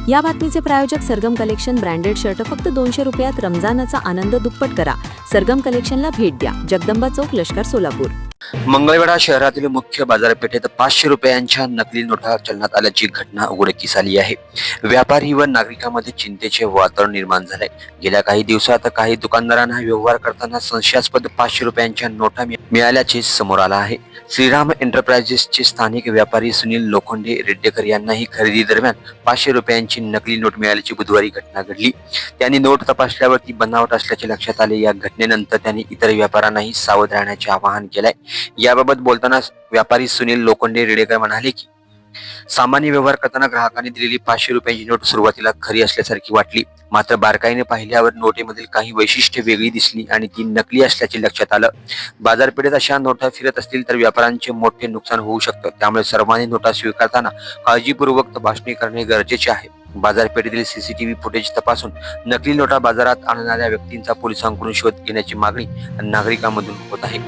या बातमीचे प्रायोजक सरगम कलेक्शन ब्रँडेड शर्ट फक्त 200 रुपयात रमजानचा आनंद दुप्पट करा. सरगम कलेक्शनला भेट द्या. जगदंबा चौक, लष्कर, सोलापूर. मंगळवेढा शहरातील मुख्य बाजारपेठेत 500 रुपयांच्या नकली नोटा चलनात आल्याची घटना उघडकीस आली आहे. व्यापारी व नागरिकांमध्ये चिंतेचे वातावरण निर्माण झाले. गेल्या काही दिवसात काही दुकानदारांना व्यवहार करताना संशयास्पद 500 रुपयांच्या नोटा मिळाल्याचे समोर आला आहे. श्रीराम एंटरप्राइजेसचे स्थानिक व्यापारी सुनील लोखंडे रेड्डेकर यांनाही खरेदी दरम्यान 500 रुपयांची नकली नोट मिळाल्याची बुधवारी घटना घडली. त्यांनी नोट तपासल्यावर ती बनावट असल्याचे लक्षात आले. या घटनेनंतर त्यांनी इतर व्यापाऱ्यांनाही सावध राहण्याचे आवाहन केले. याबाबत बोलताना व्यापारी सुनील लोखंडे रेड्डेकर म्हणाले की सामान्य व्यवहार करताना ग्राहकांनी दिलेली 500 रुपयांची नोट सुरुवातीला खरी असल्यासारखी वाटली, मात्र बारकाईने पाहिल्यावर नोटेमधील काही वैशिष्ट्ये वेगळी दिसली आणि ती नकली असल्याचे लक्षात आलं. बाजारपेठेत अशा नोटा फिरत असतील तर व्यापाऱ्यांचे मोठे नुकसान होऊ शकतं. त्यामुळे सर्वांनी नोटा स्वीकारताना काळजीपूर्वक तपासणी करणे गरजेचे आहे. बाजारपेठेतील सीसीटीव्ही फुटेज तपासून नकली नोटा बाजारात आणणाऱ्या व्यक्तींचा पोलिसांकडून शोध घेण्याची मागणी नागरिकांमधून होत आहे.